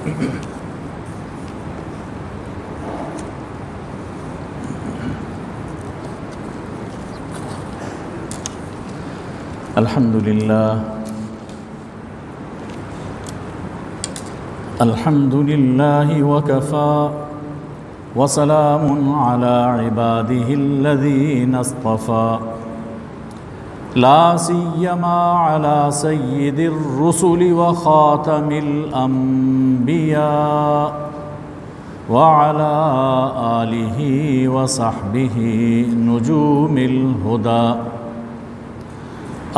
الحمد لله وكفى وسلام على عباده الذين اصطفى لا سيما على سيد الرسل وخاتم الأنبياء وعلى آله وصحبه نجوم الهدى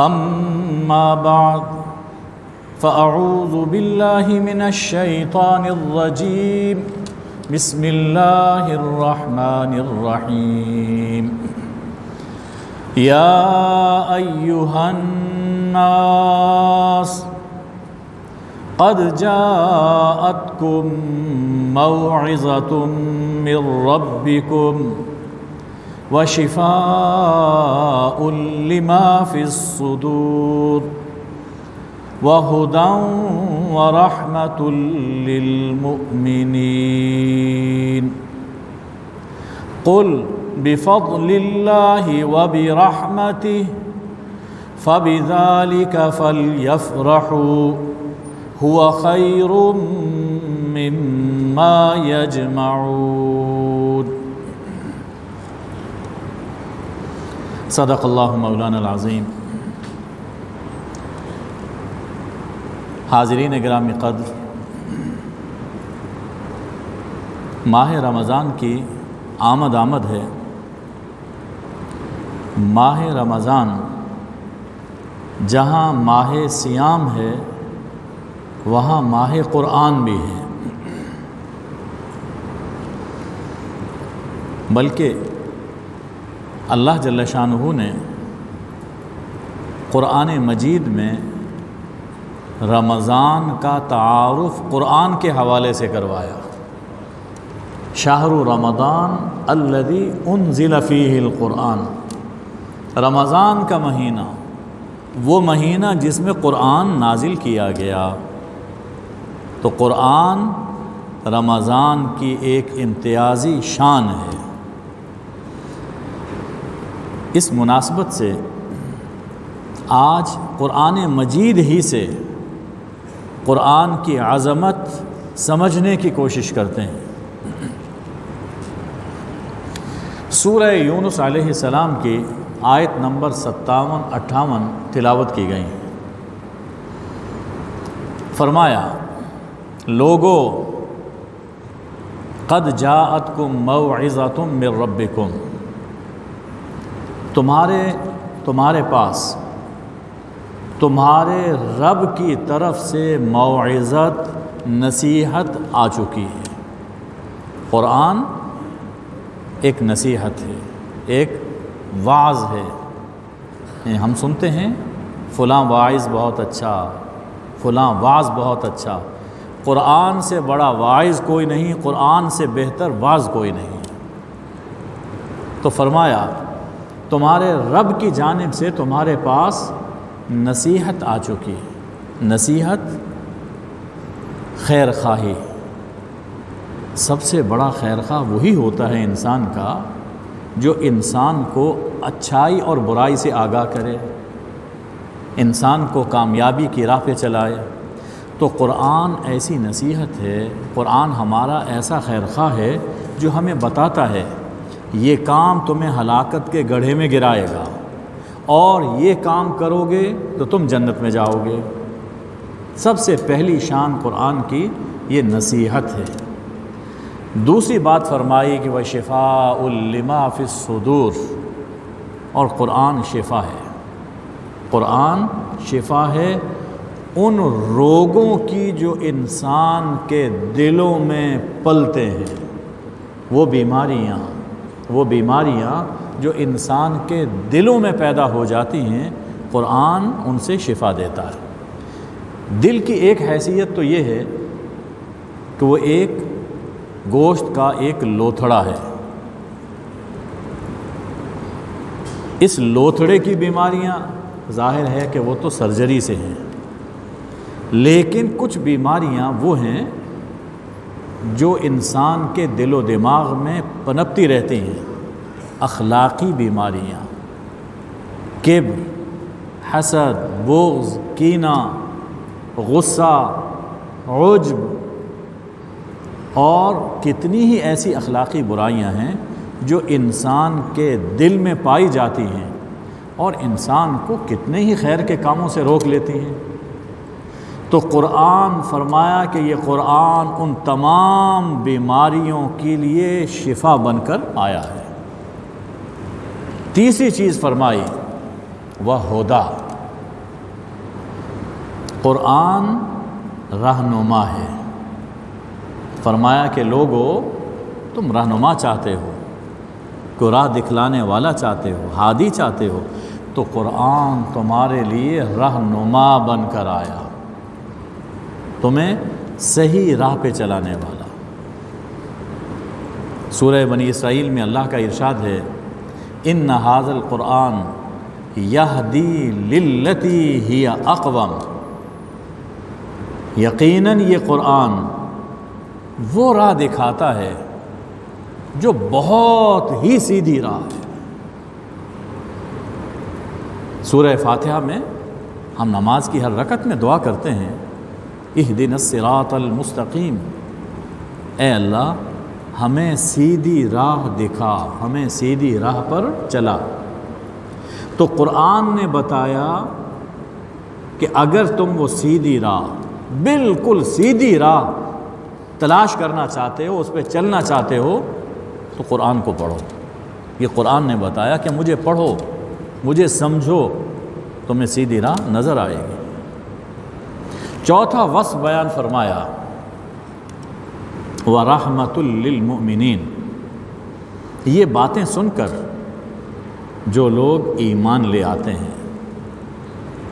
أما بعد فأعوذ بالله من الشيطان الرجيم بسم الله الرحمن الرحيم يا أيها الناس قد جاءتكم موعظة من ربكم وشفاء لما في الصدور وهدى ورحمة للمؤمنين قل بفضل الله وبرحمته فبذلك فليفرحوا هو خير مما يجمعون صدق اللہ مولانا العظیم۔ حاضرین گرامی قدر، ماہ رمضان کی آمد ہے۔ ماہ رمضان جہاں ماہ صیام ہے وہاں ماہ قرآن بھی ہے، بلکہ اللہ جل شانہ نے قرآن مجید میں رمضان کا تعارف قرآن کے حوالے سے کروایا۔ شہر رمضان الذی انزل فیہ القرآن، رمضان کا مہینہ، وہ مہینہ جس میں قرآن نازل کیا گیا۔ تو قرآن رمضان کی ایک امتیازی شان ہے۔ اس مناسبت سے آج قرآن مجید ہی سے قرآن کی عظمت سمجھنے کی کوشش کرتے ہیں۔ سورہ یونس علیہ السلام کی آیت نمبر 57-58 تلاوت کی گئی۔ فرمایا، لوگو قد جاءتکم موعظۃ من ربکم، تمہارے پاس تمہارے رب کی طرف سے موعظت، نصیحت آ چکی ہے۔ قرآن ایک نصیحت ہے، ایک واعظ ہے۔ ہم سنتے ہیں فلاں واعظ بہت اچھا، فلاں واعظ بہت اچھا۔ قرآن سے بڑا واعظ کوئی نہیں، قرآن سے بہتر واعظ کوئی نہیں۔ تو فرمایا تمہارے رب کی جانب سے تمہارے پاس نصیحت آ چکی ہے۔ نصیحت، خیر خواہی۔ سب سے بڑا خیر خواہ وہی ہوتا ہے انسان کا جو انسان کو اچھائی اور برائی سے آگاہ کرے، انسان کو کامیابی کی راہ پہ چلائے۔ تو قرآن ایسی نصیحت ہے، قرآن ہمارا ایسا خیر خواہ ہے جو ہمیں بتاتا ہے یہ کام تمہیں ہلاکت کے گڑھے میں گرائے گا، اور یہ کام کرو گے تو تم جنت میں جاؤ گے۔ سب سے پہلی شان قرآن کی یہ نصیحت ہے۔ دوسری بات فرمائی کہ وَشِفَاءٌ لِمَا فِي الصُّدُورِ، اور قرآن شفا ہے۔ قرآن شفا ہے ان روگوں کی جو انسان کے دلوں میں پلتے ہیں، وہ بیماریاں جو انسان کے دلوں میں پیدا ہو جاتی ہیں، قرآن ان سے شفا دیتا ہے۔ دل کی ایک حیثیت تو یہ ہے کہ وہ ایک گوشت کا ایک لوتھڑا ہے۔ اس لوتھڑے کی بیماریاں ظاہر ہے کہ وہ تو سرجری سے ہیں، لیکن کچھ بیماریاں وہ ہیں جو انسان کے دل و دماغ میں پنپتی رہتی ہیں، اخلاقی بیماریاں، کبر، حسد، بغض، کینہ، غصہ، عجب، اور کتنی ہی ایسی اخلاقی برائیاں ہیں جو انسان کے دل میں پائی جاتی ہیں اور انسان کو کتنے ہی خیر کے کاموں سے روک لیتی ہیں۔ تو قرآن فرمایا کہ یہ قرآن ان تمام بیماریوں کے لیے شفا بن کر آیا ہے۔ تیسری چیز فرمائی وہ ہدیٰ، قرآن رہنما ہے۔ فرمایا کہ لوگو تم رہنما چاہتے ہو، کو راہ دکھلانے والا چاہتے ہو، ہادی چاہتے ہو، تو قرآن تمہارے لیے رہنما بن کر آیا، تمہیں صحیح راہ پہ چلانے والا۔ سورہ بنی اسرائیل میں اللہ کا ارشاد ہے، ان ھذا القرآن یہدی للتی ہی اقوم، یقیناً یہ قرآن وہ راہ دکھاتا ہے جو بہت ہی سیدھی راہ ہے۔ سورہ فاتحہ میں ہم نماز کی ہر رکعت میں دعا کرتے ہیں، اہدنا الصراط المستقیم، اے اللہ ہمیں سیدھی راہ دکھا، ہمیں سیدھی راہ پر چلا۔ تو قرآن نے بتایا کہ اگر تم وہ سیدھی راہ، بالکل سیدھی راہ تلاش کرنا چاہتے ہو، اس پہ چلنا چاہتے ہو، تو قرآن کو پڑھو۔ یہ قرآن نے بتایا کہ مجھے پڑھو، مجھے سمجھو، تمہیں سیدھی راہ نظر آئے گی۔ چوتھا وصف بیان فرمایا، وَرَحْمَةٌ لِّلْمُؤْمِنِينَ۔ یہ باتیں سن کر جو لوگ ایمان لے آتے ہیں،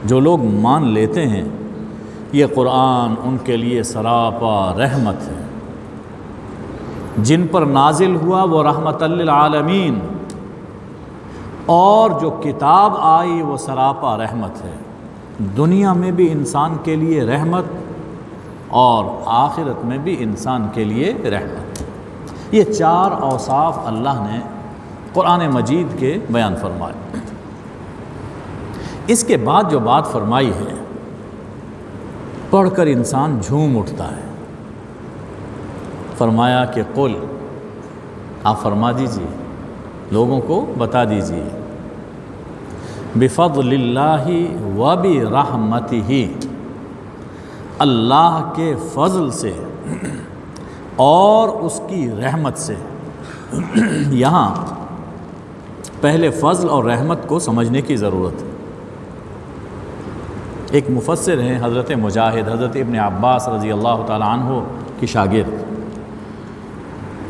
جو لوگ مان لیتے ہیں، یہ قرآن ان کے لیے سراپا رحمت ہے۔ جن پر نازل ہوا وہ رحمت للعالمین، اور جو کتاب آئی وہ سراپا رحمت ہے، دنیا میں بھی انسان کے لیے رحمت اور آخرت میں بھی انسان کے لیے رحمت۔ یہ چار اوصاف اللہ نے قرآن مجید کے بیان فرمائے۔ اس کے بعد جو بات فرمائی ہے، پڑھ کر انسان جھوم اٹھتا ہے۔ فرمایا کہ قل، آپ فرما دیجئے، لوگوں کو بتا دیجئے، بفضل اللہ وبرحمتہ، اللہ کے فضل سے اور اس کی رحمت سے۔ یہاں پہلے فضل اور رحمت کو سمجھنے کی ضرورت ہے۔ ایک مفسر ہیں حضرت مجاہد، حضرت ابن عباس رضی اللہ تعالی عنہ کی شاگرد،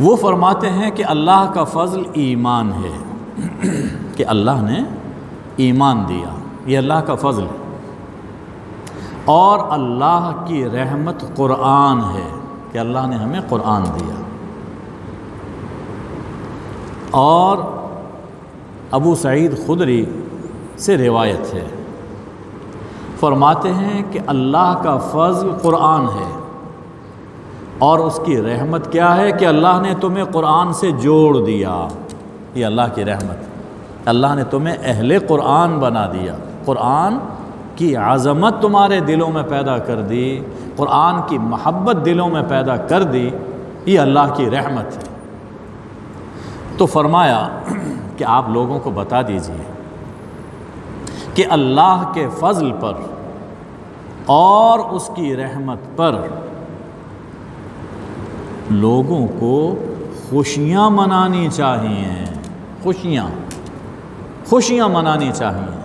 وہ فرماتے ہیں کہ اللہ کا فضل ایمان ہے، کہ اللہ نے ایمان دیا، یہ اللہ کا فضل ہے، اور اللہ کی رحمت قرآن ہے، کہ اللہ نے ہمیں قرآن دیا۔ اور ابو سعید خدری سے روایت ہے، فرماتے ہیں کہ اللہ کا فضل قرآن ہے، اور اس کی رحمت کیا ہے کہ اللہ نے تمہیں قرآن سے جوڑ دیا۔ یہ اللہ کی رحمت، اللہ نے تمہیں اہل قرآن بنا دیا، قرآن کی عظمت تمہارے دلوں میں پیدا کر دی، قرآن کی محبت دلوں میں پیدا کر دی، یہ اللہ کی رحمت ہے۔ تو فرمایا کہ آپ لوگوں کو بتا دیجئے کہ اللہ کے فضل پر اور اس کی رحمت پر لوگوں کو خوشیاں منانی چاہیے، خوشیاں منانی چاہیے۔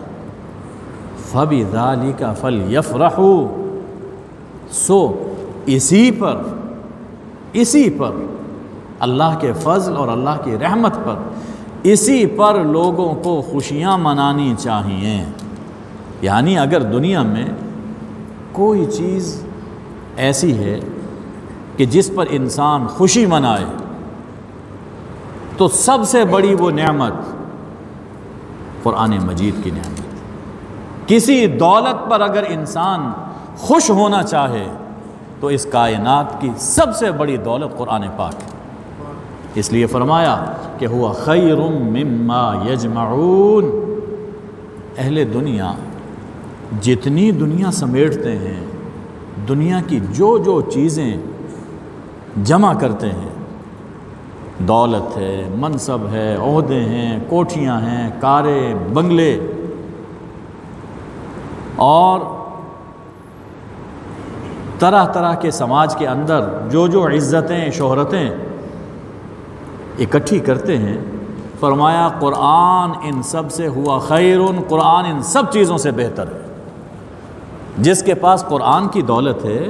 فَبِذَلِكَ فَلْيَفْرَحُوا، سو اسی پر اللہ کے فضل اور اللہ کی رحمت پر، اسی پر لوگوں کو خوشیاں منانی چاہیے۔ یعنی اگر دنیا میں کوئی چیز ایسی ہے کہ جس پر انسان خوشی منائے، تو سب سے بڑی وہ نعمت قرآن مجید کی نعمت۔ کسی دولت پر اگر انسان خوش ہونا چاہے تو اس کائنات کی سب سے بڑی دولت قرآن پاک ہے۔ اس لیے فرمایا کہ ہوا خیر مما یجمعون، اہل دنیا جتنی دنیا سمیٹتے ہیں، دنیا کی جو جو چیزیں جمع کرتے ہیں، دولت ہے، منصب ہے، عہدے ہیں، کوٹھیاں ہیں، کاریں، بنگلے، اور طرح طرح کے سماج کے اندر جو جو عزتیں، شہرتیں اکٹھی کرتے ہیں، فرمایا قرآن ان سب سے ہوا خیر، قرآن ان سب چیزوں سے بہتر ہے۔ جس کے پاس قرآن کی دولت ہے،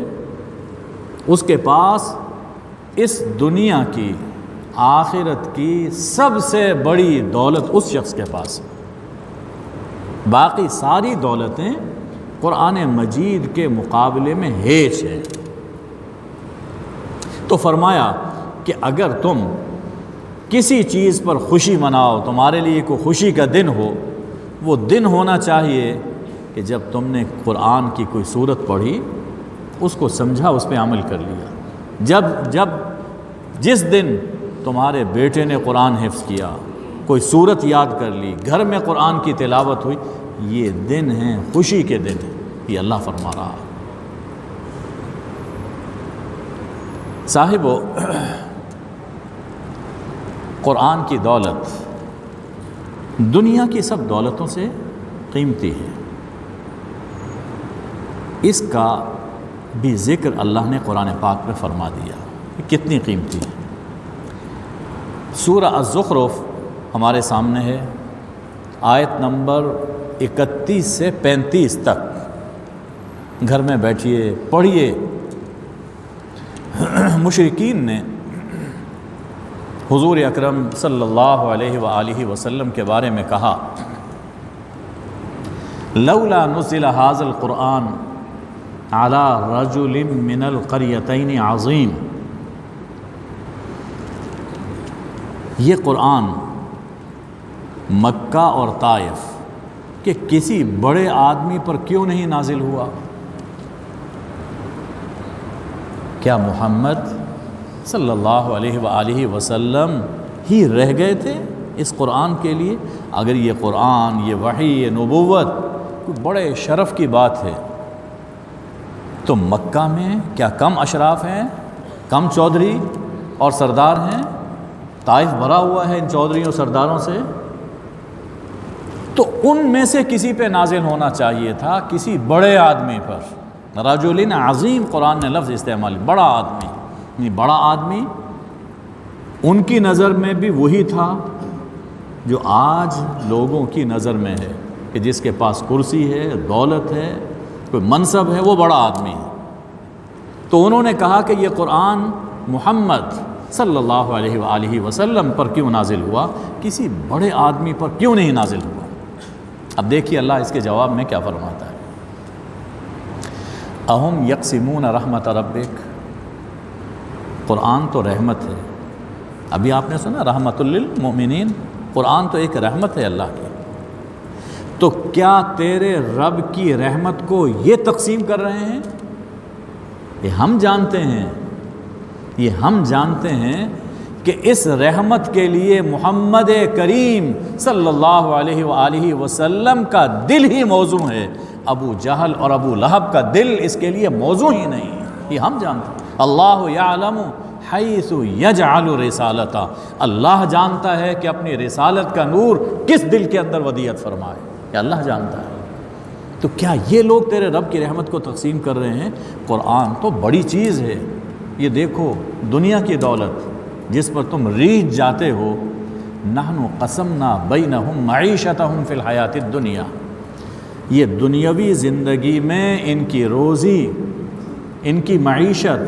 اس کے پاس اس دنیا کی، آخرت کی سب سے بڑی دولت اس شخص کے پاس ہے۔ باقی ساری دولتیں قرآن مجید کے مقابلے میں ہیچ ہے۔ تو فرمایا کہ اگر تم کسی چیز پر خوشی مناؤ، تمہارے لیے کوئی خوشی کا دن ہو، وہ دن ہونا چاہیے کہ جب تم نے قرآن کی کوئی صورت پڑھی، اس کو سمجھا، اس پہ عمل کر لیا۔ جس دن تمہارے بیٹے نے قرآن حفظ کیا، کوئی صورت یاد کر لی، گھر میں قرآن کی تلاوت ہوئی، یہ دن ہیں، خوشی کے دن ہیں، یہ اللہ فرما رہا ہے۔ صاحبو، قرآن کی دولت دنیا کی سب دولتوں سے قیمتی ہے۔ اس کا بھی ذکر اللہ نے قرآن پاک میں فرما دیا کہ کتنی قیمتی ہے۔ سورہ الزخرف ہمارے سامنے ہے، آیت نمبر 31 سے 35 تک گھر میں بیٹھیے، پڑھیے۔ مشرکین نے حضور اکرم صلی اللہ علیہ وآلہ وسلم کے بارے میں کہا، لولا نزل ھذا القرآن علی رجل من القریتین عظیم، یہ قرآن مکہ اور طائف کہ کسی بڑے آدمی پر کیوں نہیں نازل ہوا؟ کیا محمد صلی اللہ علیہ وآلہ وسلم ہی رہ گئے تھے اس قرآن کے لیے؟ اگر یہ قرآن، یہ وحی، یہ نبوت کوئی بڑے شرف کی بات ہے تو مکہ میں کیا کم اشراف ہیں، کم چودھری اور سردار ہیں؟ طائف بھرا ہوا ہے ان چودھریوں اور سرداروں سے۔ تو ان میں سے کسی پہ نازل ہونا چاہیے تھا، کسی بڑے آدمی پر۔ رجل عظیم قرآن نے لفظ استعمال، بڑا آدمی، یعنی بڑا آدمی ان کی نظر میں بھی وہی تھا جو آج لوگوں کی نظر میں ہے، کہ جس کے پاس کرسی ہے، دولت ہے، کوئی منصب ہے، وہ بڑا آدمی ہے۔ تو انہوں نے کہا کہ یہ قرآن محمد صلی اللہ علیہ وآلہ وسلم پر کیوں نازل ہوا، کسی بڑے آدمی پر کیوں نہیں نازل ہوا؟ اب دیکھیے اللہ اس کے جواب میں کیا فرماتا ہے، اہم یقسمون رحمت ربک، قرآن تو رحمت ہے، ابھی آپ نے سنا رحمت للمؤمنین، قرآن تو ایک رحمت ہے اللہ کی، تو کیا تیرے رب کی رحمت کو یہ تقسیم کر رہے ہیں؟ یہ ہم جانتے ہیں کہ اس رحمت کے لیے محمد کریم صلی اللہ علیہ وآلہ وسلم کا دل ہی موضوع ہے، ابو جہل اور ابو لہب کا دل اس کے لیے موضوع ہی نہیں ہے، یہ ہم جانتے ہیں۔ اللہ یعلم حیث یجعل رسالتہ، اللہ جانتا ہے کہ اپنی رسالت کا نور کس دل کے اندر ودیعت فرمائے، یہ اللہ جانتا ہے۔ تو کیا یہ لوگ تیرے رب کی رحمت کو تقسیم کر رہے ہیں؟ قرآن تو بڑی چیز ہے، یہ دیکھو دنیا کی دولت جس پر تم ریجھ جاتے ہو، نحن قسمنا بینہم معیشتہم فی الحیات الدنیا، یہ دنیاوی زندگی میں ان کی روزی، ان کی معیشت،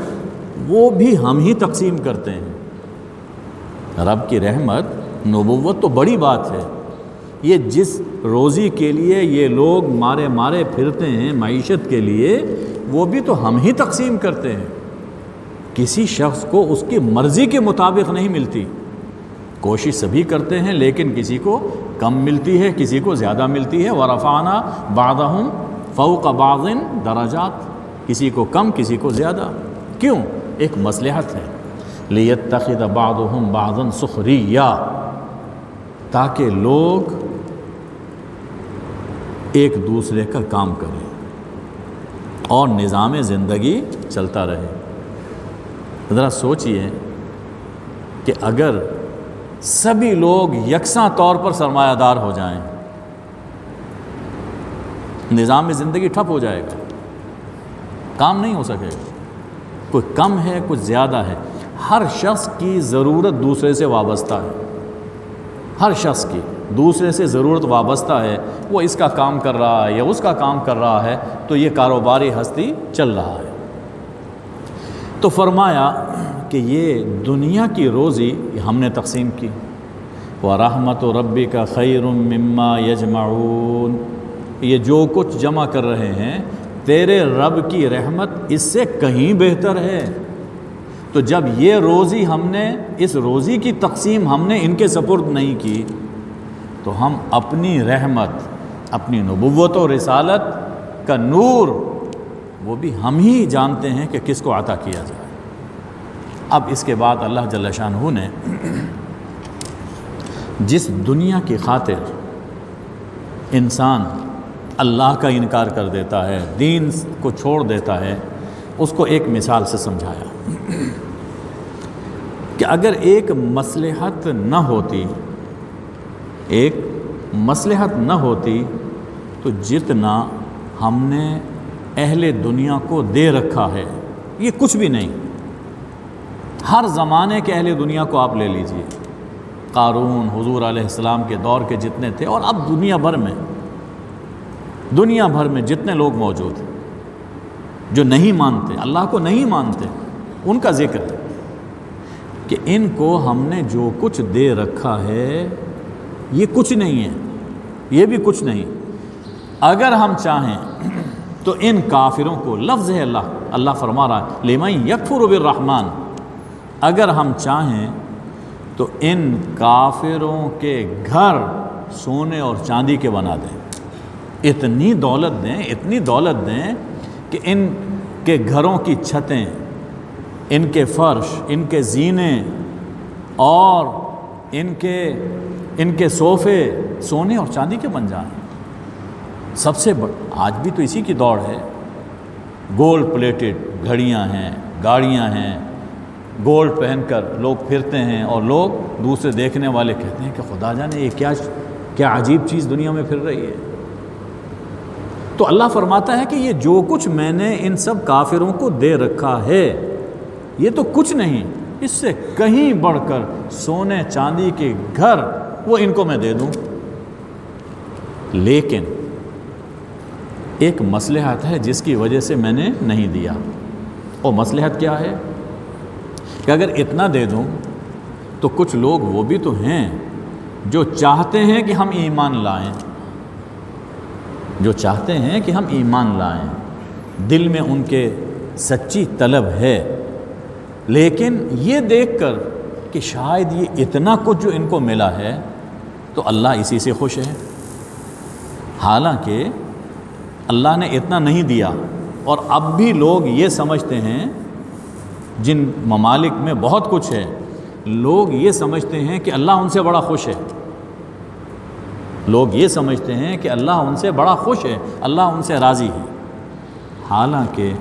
وہ بھی ہم ہی تقسیم کرتے ہیں۔ رب کی رحمت، نبوت تو بڑی بات ہے، یہ جس روزی کے لیے یہ لوگ مارے پھرتے ہیں معیشت کے لیے، وہ بھی تو ہم ہی تقسیم کرتے ہیں۔ کسی شخص کو اس کی مرضی کے مطابق نہیں ملتی، کوشش سبھی کرتے ہیں لیکن کسی کو کم ملتی ہے، کسی کو زیادہ ملتی ہے۔ وَرَفَعْنَا بَعْضَهُمْ فَوْقَ بَعْضٍ دَرَجَاتٍ، کسی کو کم، کسی کو زیادہ۔ کیوں؟ ایک مصلحت ہے، لیتخذ بعضهم بعضا سخریا، تاکہ لوگ ایک دوسرے کا کام کریں اور نظام زندگی چلتا رہے۔ ذرا سوچئے کہ اگر سبھی لوگ یکساں طور پر سرمایہ دار ہو جائیں، نظام زندگی ٹھپ ہو جائے گا، کام نہیں ہو سکے گا، کوئی کم ہے کچھ زیادہ ہے، ہر شخص کی ضرورت دوسرے سے وابستہ ہے، ہر شخص کی دوسرے سے ضرورت وابستہ ہے، وہ اس کا کام کر رہا ہے یا اس کا کام کر رہا ہے تو یہ کاروباری ہستی چل رہا ہے۔ تو فرمایا کہ یہ دنیا کی روزی ہم نے تقسیم کی، وَرَحْمَتُ رَبِّكَ خَيْرٌ مِّمَّا يَجْمَعُونَ، یہ جو کچھ جمع کر رہے ہیں تیرے رب کی رحمت اس سے کہیں بہتر ہے۔ تو جب یہ روزی ہم نے، اس روزی کی تقسیم ہم نے ان کے سپرد نہیں کی، تو ہم اپنی رحمت، اپنی نبوت و رسالت کا نور وہ بھی ہم ہی جانتے ہیں کہ کس کو عطا کیا جائے۔ اب اس کے بعد اللہ جل شانہ نے جس دنیا کی خاطر انسان اللہ کا انکار کر دیتا ہے، دین کو چھوڑ دیتا ہے، اس کو ایک مثال سے سمجھایا کہ اگر ایک مصلحت نہ ہوتی، ایک مصلحت نہ ہوتی تو جتنا ہم نے اہل دنیا کو دے رکھا ہے یہ کچھ بھی نہیں۔ ہر زمانے کے اہل دنیا کو آپ لے لیجئے، قارون حضور علیہ السلام کے دور کے جتنے تھے، اور اب دنیا بھر میں جتنے لوگ موجود ہیں جو نہیں مانتے، اللہ کو نہیں مانتے، ان کا ذکر ہے کہ ان کو ہم نے جو کچھ دے رکھا ہے یہ کچھ نہیں ہے، یہ بھی کچھ نہیں۔ اگر ہم چاہیں تو ان کافروں کو، لفظ ہے اللہ فرما رہا ہے لمن یکفر بالرحمن، اگر ہم چاہیں تو ان کافروں کے گھر سونے اور چاندی کے بنا دیں، اتنی دولت دیں کہ ان کے گھروں کی چھتیں، ان کے فرش، ان کے زینے اور ان کے صوفے سونے اور چاندی کے بن جائیں۔ سب سے آج بھی تو اسی کی دوڑ ہے، گولڈ پلیٹڈ گھڑیاں ہیں، گاڑیاں ہیں، گولڈ پہن کر لوگ پھرتے ہیں، اور لوگ دوسرے دیکھنے والے کہتے ہیں کہ خدا جانے یہ کیا عجیب چیز دنیا میں پھر رہی ہے۔ تو اللہ فرماتا ہے کہ یہ جو کچھ میں نے ان سب کافروں کو دے رکھا ہے یہ تو کچھ نہیں، اس سے کہیں بڑھ کر سونے چاندی کے گھر وہ ان کو میں دے دوں، لیکن ایک مصلحت ہے جس کی وجہ سے میں نے نہیں دیا۔ اور مصلحت کیا ہے کہ اگر اتنا دے دوں تو کچھ لوگ وہ بھی تو ہیں جو چاہتے ہیں کہ ہم ایمان لائیں، جو چاہتے ہیں کہ ہم ایمان لائیں، دل میں ان کے سچی طلب ہے، لیکن یہ دیکھ کر کہ شاید یہ اتنا کچھ جو ان کو ملا ہے تو اللہ اسی سے خوش ہے، حالانکہ اللہ نے اتنا نہیں دیا۔ اور اب بھی لوگ یہ سمجھتے ہیں، جن ممالک میں بہت کچھ ہے، لوگ یہ سمجھتے ہیں کہ اللہ ان سے بڑا خوش ہے، لوگ یہ سمجھتے ہیں کہ اللہ ان سے بڑا خوش ہے، اللہ ان سے راضی ہے، حالانکہ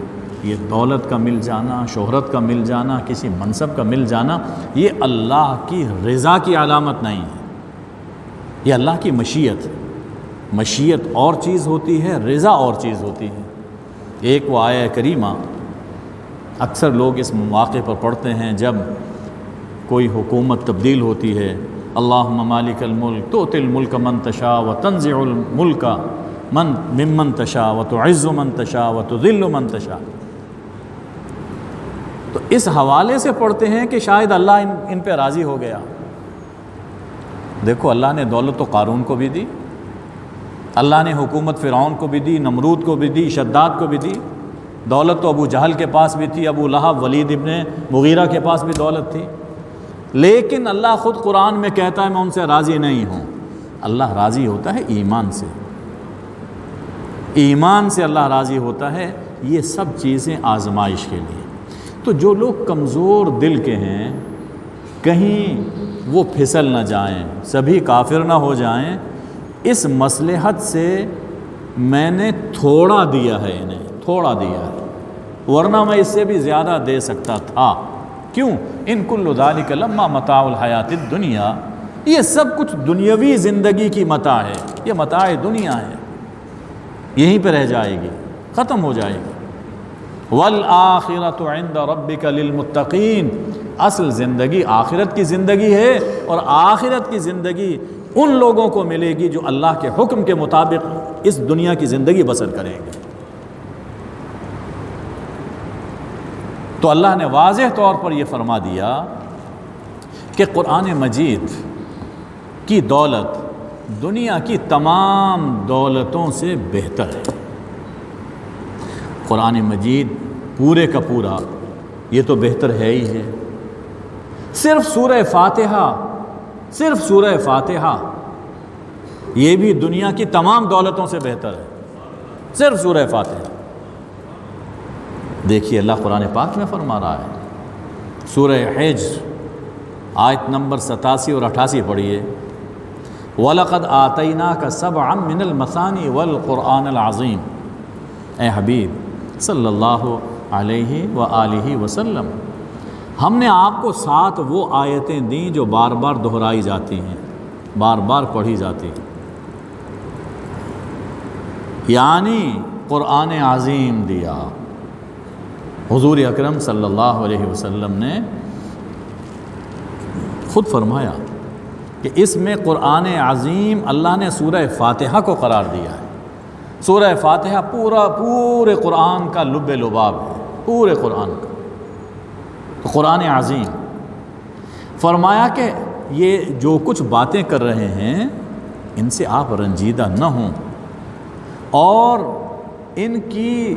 یہ دولت کا مل جانا، شہرت کا مل جانا، کسی منصب کا مل جانا، یہ اللہ کی رضا کی علامت نہیں ہے، یہ اللہ کی مشیت ہے۔ مشیت اور چیز ہوتی ہے، رضا اور چیز ہوتی ہے۔ ایک وہ آیہ کریمہ اکثر لوگ اس مواقع پر پڑھتے ہیں جب کوئی حکومت تبدیل ہوتی ہے، اللہم مالک الملک تؤتی الملک من تشاء وتنزع الملک ممن تشاء وتعز من تشاء وتذل من تشاء، تو اس حوالے سے پڑھتے ہیں کہ شاید اللہ ان پہ راضی ہو گیا۔ دیکھو اللہ نے دولت تو قارون کو بھی دی، اللہ نے حکومت فرعون کو بھی دی، نمرود کو بھی دی، شداد کو بھی دی، دولت تو ابو جہل کے پاس بھی تھی، ابو لہب، ولید ابن مغیرہ کے پاس بھی دولت تھی، لیکن اللہ خود قرآن میں کہتا ہے میں ان سے راضی نہیں ہوں۔ اللہ راضی ہوتا ہے ایمان سے، ایمان سے اللہ راضی ہوتا ہے۔ یہ سب چیزیں آزمائش کے لیے، تو جو لوگ کمزور دل کے ہیں کہیں وہ پھسل نہ جائیں، سبھی کافر نہ ہو جائیں، اس مصلحت سے میں نے تھوڑا دیا ہے، انہیں تھوڑا دیا ہے، ورنہ میں اس سے بھی زیادہ دے سکتا تھا۔ کیوں؟ ان کل ذالک لما متاع الحیات الدنیا، یہ سب کچھ دنیاوی زندگی کی متاع ہے، یہ متاع دنیا ہے، یہیں پہ رہ جائے گی، ختم ہو جائے گی۔ والآخرۃ عند ربک للمتقین، اصل زندگی آخرت کی زندگی ہے، اور آخرت کی زندگی ان لوگوں کو ملے گی جو اللہ کے حکم کے مطابق اس دنیا کی زندگی بسر کریں گے۔ تو اللہ نے واضح طور پر یہ فرما دیا کہ قرآن مجید کی دولت دنیا کی تمام دولتوں سے بہتر ہے۔ قرآن مجید پورے کا پورا یہ تو بہتر ہے ہی ہے۔ صرف سورہ فاتحہ یہ بھی دنیا کی تمام دولتوں سے بہتر ہے، صرف سورہ فاتحہ۔ دیکھیے اللہ قرآن پاک میں فرما رہا ہے، سورہ حجر آیت نمبر 87 اور 88 پڑھیے، وَلَقَدْ آتَيْنَاكَ سَبْعًا مِّنَ الْمَثَانِي وَالْقُرْآنَ الْعَظِيمِ، اے حبیب صلی اللہ علیہ وآلہ وسلم، ہم نے آپ کو 7 وہ آیتیں دیں جو بار بار دہرائی جاتی ہیں، بار بار پڑھی جاتی ہیں، یعنی قرآن عظیم دیا۔ حضور اکرم صلی اللہ علیہ وسلم نے خود فرمایا کہ اس میں قرآن عظیم اللہ نے سورہ فاتحہ کو قرار دیا ہے۔ سورہ فاتحہ پورے قرآن کا لب لباب ہے، پورے قرآن کا۔ تو قرآن عظیم فرمایا کہ یہ جو کچھ باتیں کر رہے ہیں ان سے آپ رنجیدہ نہ ہوں، اور ان کی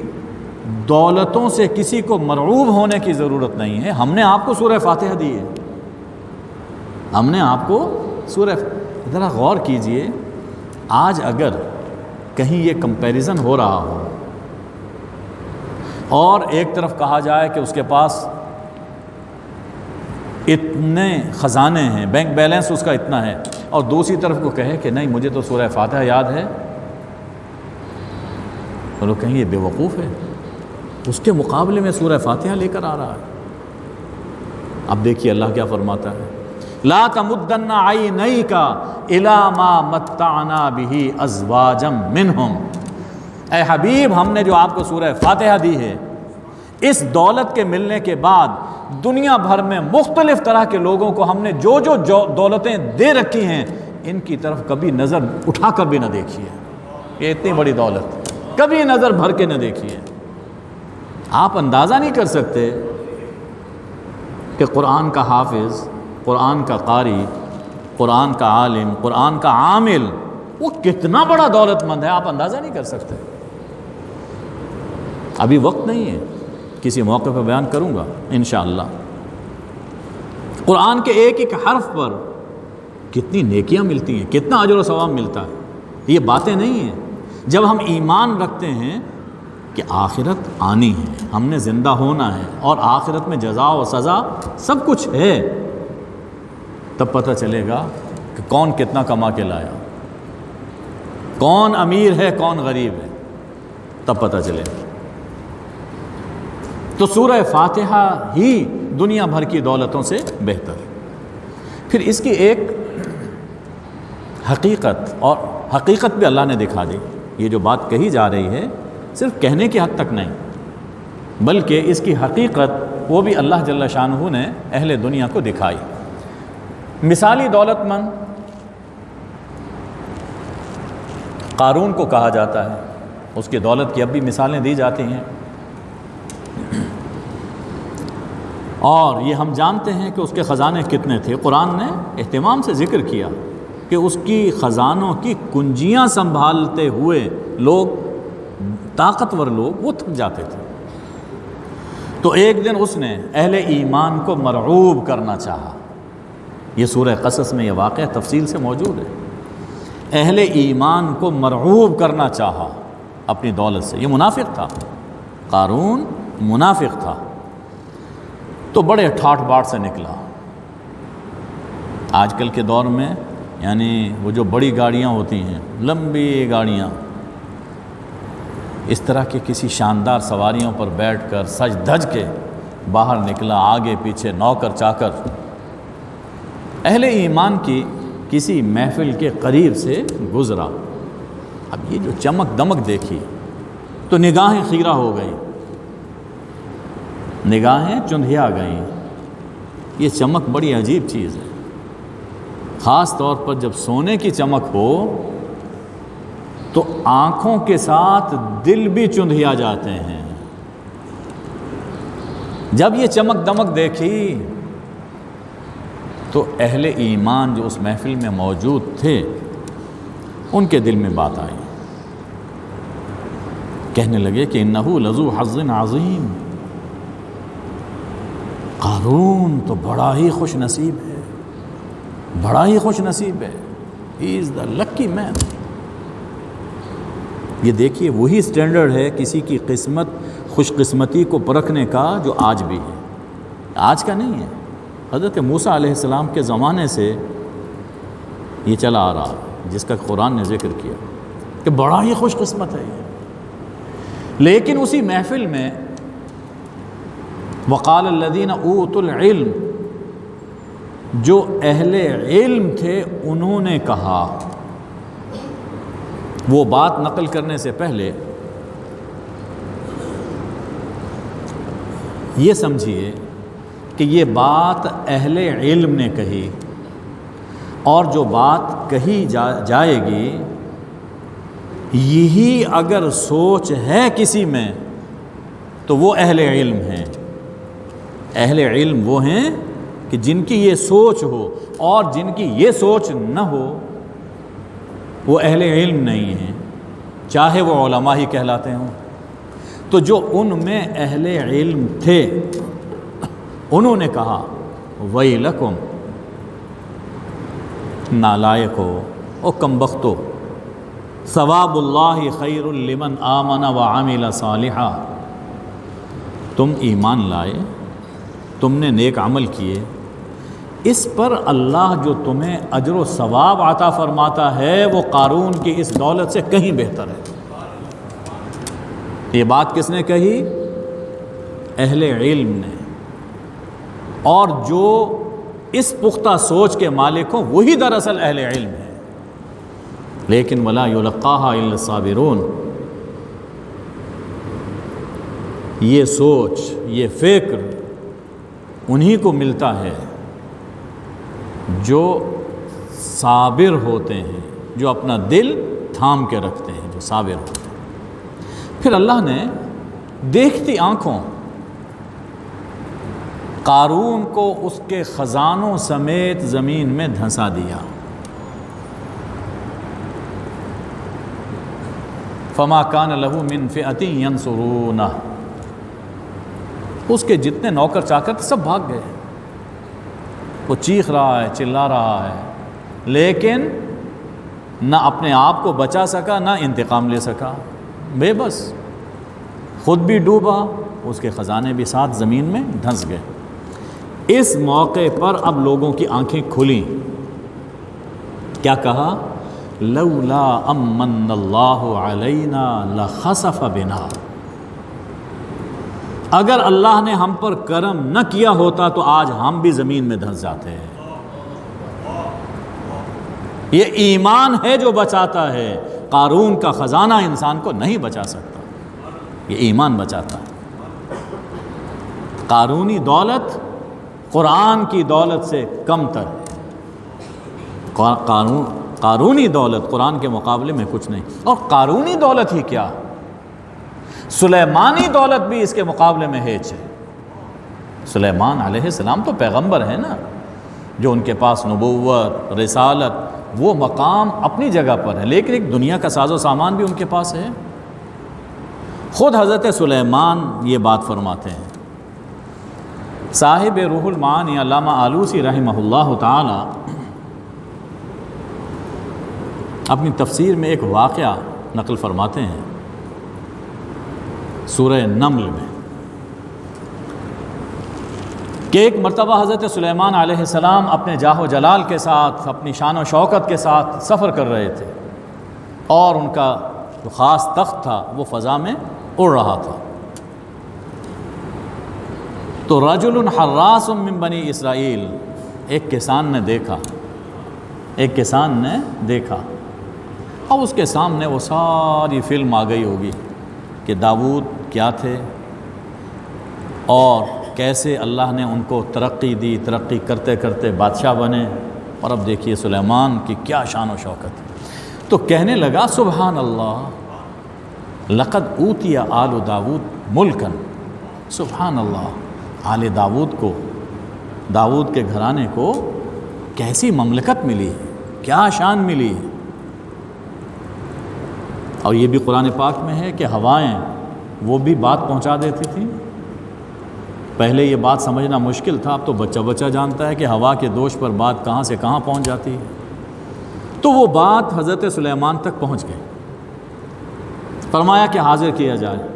دولتوں سے کسی کو مرعوب ہونے کی ضرورت نہیں ہے۔ ہم نے آپ کو سورہ فاتحہ دی ہے، ہم نے آپ کو سورہ، ذرا غور کیجئے، آج اگر کہیں یہ کمپیریزن ہو رہا ہو اور ایک طرف کہا جائے کہ اس کے پاس اتنے خزانے ہیں، بینک بیلنس اس کا اتنا ہے، اور دوسری طرف کو کہے کہ نہیں مجھے تو سورہ فاتحہ یاد ہے، تو لوگ کہیں یہ بے وقوف ہے، اس کے مقابلے میں سورہ فاتحہ لے کر آ رہا ہے۔ اب دیکھیے اللہ کیا فرماتا ہے، لا تمدن عینیک الی ما متعنا بہ ازواجا منہم، اے حبیب ہم نے جو آپ کو سورہ فاتحہ دی ہے، اس دولت کے ملنے کے بعد دنیا بھر میں مختلف طرح کے لوگوں کو ہم نے جو دولتیں دے رکھی ہیں ان کی طرف کبھی نظر اٹھا کر بھی نہ دیکھی ہے۔ یہ اتنی بڑی دولت کبھی نظر بھر کے نہ دیکھی ہے۔ آپ اندازہ نہیں کر سکتے کہ قرآن کا حافظ، قرآن کا قاری، قرآن کا عالم، قرآن کا عامل وہ کتنا بڑا دولت مند ہے، آپ اندازہ نہیں کر سکتے۔ ابھی وقت نہیں ہے، کسی موقع پہ بیان کروں گا انشاءاللہ۔ قرآن کے ایک ایک حرف پر کتنی نیکیاں ملتی ہیں، کتنا اجر و ثواب ملتا ہے، یہ باتیں نہیں ہیں۔ جب ہم ایمان رکھتے ہیں کہ آخرت آنی ہے، ہم نے زندہ ہونا ہے، اور آخرت میں جزا و سزا سب کچھ ہے، تب پتہ چلے گا کہ کون کتنا کما کے لایا، کون امیر ہے کون غریب ہے، تب پتہ چلے گا۔ تو سورہ فاتحہ ہی دنیا بھر کی دولتوں سے بہتر ہے۔ پھر اس کی ایک حقیقت، اور حقیقت بھی اللہ نے دکھا دی، یہ جو بات کہی جا رہی ہے صرف کہنے کی حد تک نہیں، بلکہ اس کی حقیقت وہ بھی اللہ جل شانہ نے اہل دنیا کو دکھائی۔ مثالی دولت مند قارون کو کہا جاتا ہے، اس کی دولت کی اب بھی مثالیں دی جاتی ہیں، اور یہ ہم جانتے ہیں کہ اس کے خزانے کتنے تھے۔ قرآن نے اہتمام سے ذکر کیا کہ اس کی خزانوں کی کنجیاں سنبھالتے ہوئے لوگ، طاقتور لوگ، وہ تھک جاتے تھے۔ تو ایک دن اس نے اہل ایمان کو مرعوب کرنا چاہا، یہ سورہ قصص میں یہ واقعہ تفصیل سے موجود ہے۔ اہل ایمان کو مرعوب کرنا چاہا اپنی دولت سے، یہ منافق تھا، قارون منافق تھا، تو بڑے ٹھاٹھ باٹھ سے نکلا۔ آج کل کے دور میں یعنی وہ جو بڑی گاڑیاں ہوتی ہیں، لمبی گاڑیاں، اس طرح کے کسی شاندار سواریوں پر بیٹھ کر سج دھج کے باہر نکلا، آگے پیچھے نوکر چاکر۔ اہل ایمان کی کسی محفل کے قریب سے گزرا، اب یہ جو چمک دمک دیکھی تو نگاہیں خیرہ ہو گئیں، نگاہیں چندھیا گئیں۔ یہ چمک بڑی عجیب چیز ہے، خاص طور پر جب سونے کی چمک ہو تو آنکھوں کے ساتھ دل بھی چندھیا جاتے ہیں۔ جب یہ چمک دمک دیکھی تو اہل ایمان جو اس محفل میں موجود تھے ان کے دل میں بات آئی، کہنے لگے کہ انہو لذو حظ عظیم، قارون تو بڑا ہی خوش نصیب ہے، بڑا ہی خوش نصیب ہے، ہی از دا لکی مین۔ یہ دیکھیے وہی سٹینڈرڈ ہے کسی کی قسمت خوش قسمتی کو پرکھنے کا جو آج بھی ہے، آج کا نہیں ہے۔ حضرت موسیٰ علیہ السلام کے زمانے سے یہ چلا آ رہا، جس کا قرآن نے ذکر کیا کہ بڑا ہی خوش قسمت ہے یہ۔ لیکن اسی محفل میں وقال الذین اوتوا العلم، جو اہل علم تھے انہوں نے کہا، وہ بات نقل کرنے سے پہلے یہ سمجھیے کہ یہ بات اہل علم نے کہی، اور جو بات کہی جائے گی یہی اگر سوچ ہے کسی میں تو وہ اہل علم ہیں۔ اہل علم وہ ہیں کہ جن کی یہ سوچ ہو، اور جن کی یہ سوچ نہ ہو وہ اہل علم نہیں ہیں، چاہے وہ علماء ہی کہلاتے ہوں۔ تو جو ان میں اہل علم تھے انہوں نے کہا ویلکم، نالائقو او کمبختو، ثواب اللہ خیر لمن آمن وعمل صالحا، تم ایمان لائے، تم نے نیک عمل کیے، اس پر اللہ جو تمہیں اجر و ثواب عطا فرماتا ہے وہ قارون کی اس دولت سے کہیں بہتر ہے۔ یہ بات کس نے کہی؟ اہل علم نے، اور جو اس پختہ سوچ کے مالک ہوں وہی دراصل اہل علم ہے۔ لیکن ولا یلقاها الا الصابرون، یہ سوچ، یہ فکر انہی کو ملتا ہے جو صابر ہوتے ہیں، جو اپنا دل تھام کے رکھتے ہیں، جو صابر ہوتے ہیں۔ پھر اللہ نے دیکھتی آنکھوں قارون کو اس کے خزانوں سمیت زمین میں دھنسا دیا۔ فما کان لہ من فئۃ ینصرونہ، اس کے جتنے نوکر چاکر تھے سب بھاگ گئے۔ وہ چیخ رہا ہے، چلا رہا ہے، لیکن نہ اپنے آپ کو بچا سکا، نہ انتقام لے سکا، بے بس، خود بھی ڈوبا، اس کے خزانے بھی ساتھ زمین میں دھنس گئے۔ اس موقع پر اب لوگوں کی آنکھیں کھلیں، کیا کہا؟ لولا امن اللہ علینا لخسف بنا، اگر اللہ نے ہم پر کرم نہ کیا ہوتا تو آج ہم بھی زمین میں دھنس جاتے ہیں۔ یہ ایمان ہے جو بچاتا ہے، قارون کا خزانہ انسان کو نہیں بچا سکتا، یہ ایمان بچاتا ہے۔ قارونی دولت قرآن کی دولت سے کم تر ہے، قارونی دولت قرآن کے مقابلے میں کچھ نہیں، اور قارونی دولت ہی کیا، سلیمانی دولت بھی اس کے مقابلے میں ہیچ ہے۔ سلیمان علیہ السلام تو پیغمبر ہیں نا، جو ان کے پاس نبوت، رسالت، وہ مقام اپنی جگہ پر ہے، لیکن ایک دنیا کا ساز و سامان بھی ان کے پاس ہے۔ خود حضرت سلیمان یہ بات فرماتے ہیں۔ صاحب روح المعانی علامہ آلوسی رحمہ اللہ تعالی اپنی تفسیر میں ایک واقعہ نقل فرماتے ہیں، سورہ نمل میں کہ ایک مرتبہ حضرت سلیمان علیہ السلام اپنے جاہ و جلال کے ساتھ، اپنی شان و شوکت کے ساتھ سفر کر رہے تھے، اور ان کا جو خاص تخت تھا وہ فضا میں اڑ رہا تھا۔ تو رجل حراس من بنی اسرائیل، ایک کسان نے دیکھا، اور اس کے سامنے وہ ساری فلم آ گئی ہوگی کہ داؤد کیا تھے اور کیسے اللہ نے ان کو ترقی دی، ترقی کرتے کرتے بادشاہ بنے، اور اب دیکھیے سلیمان کی کیا شان و شوکت ہے۔ تو کہنے لگا سبحان اللہ لقد اوتی آل داود ملکن، سبحان اللہ، آل داود کو، داود کے گھرانے کو کیسی مملکت ملی ہے، کیا شان ملی ہے۔ اور یہ بھی قرآن پاک میں ہے کہ ہوائیں وہ بھی بات پہنچا دیتی تھیں۔ پہلے یہ بات سمجھنا مشکل تھا، اب تو بچہ بچہ جانتا ہے کہ ہوا کے دوش پر بات کہاں سے کہاں پہنچ جاتی ہے۔ تو وہ بات حضرت سلیمان تک پہنچ گئی، فرمایا کہ حاضر کیا جائے۔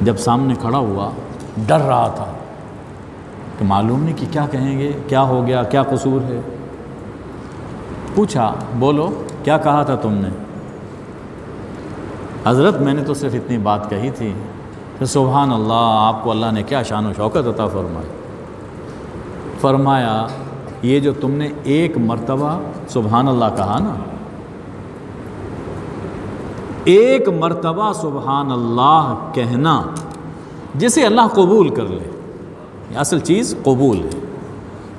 جب سامنے کھڑا ہوا ڈر رہا تھا کہ معلوم نہیں کہ کیا کہیں گے، کیا ہو گیا، کیا قصور ہے۔ پوچھا بولو کیا کہا تھا تم نے؟ حضرت میں نے تو صرف اتنی بات کہی تھی کہ سبحان اللہ، آپ کو اللہ نے کیا شان و شوکت عطا فرمائی۔ فرمایا یہ جو تم نے ایک مرتبہ سبحان اللہ کہا نا، ایک مرتبہ سبحان اللہ کہنا جسے اللہ قبول کر لے، اصل چیز قبول ہے،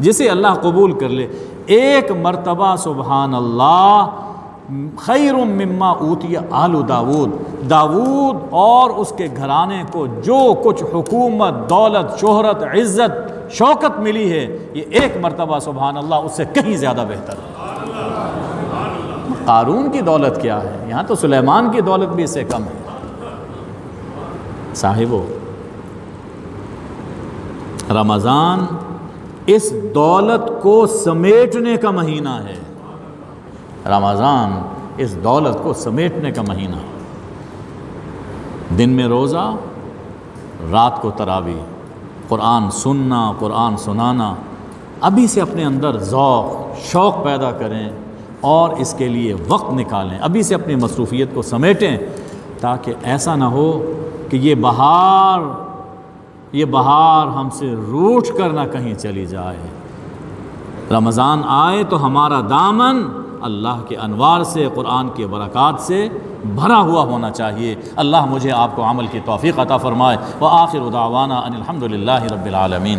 جسے اللہ قبول کر لے، ایک مرتبہ سبحان اللہ خیر مما اوتی آل داود، داود اور اس کے گھرانے کو جو کچھ حکومت، دولت، شہرت، عزت، شوکت ملی ہے، یہ ایک مرتبہ سبحان اللہ اس سے کہیں زیادہ بہتر ہے۔ قارون کی دولت کیا ہے، یہاں تو سلیمان کی دولت بھی اس سے کم ہے۔ صاحبو، رمضان اس دولت کو سمیٹنے کا مہینہ ہے، رمضان اس دولت کو سمیٹنے کا مہینہ، دن میں روزہ، رات کو تراویح، قرآن سننا، قرآن سنانا۔ ابھی سے اپنے اندر ذوق، شوق پیدا کریں اور اس کے لیے وقت نکالیں، ابھی سے اپنی مصروفیت کو سمیٹیں، تاکہ ایسا نہ ہو کہ یہ بہار ہم سے روٹھ کر نہ کہیں چلی جائے۔ رمضان آئے تو ہمارا دامن اللہ کے انوار سے، قرآن کے برکات سے بھرا ہوا ہونا چاہیے۔ اللہ مجھے آپ کو عمل کی توفیق عطا فرمائے۔ وآخر دعوانا ان الحمد للہ رب العالمین۔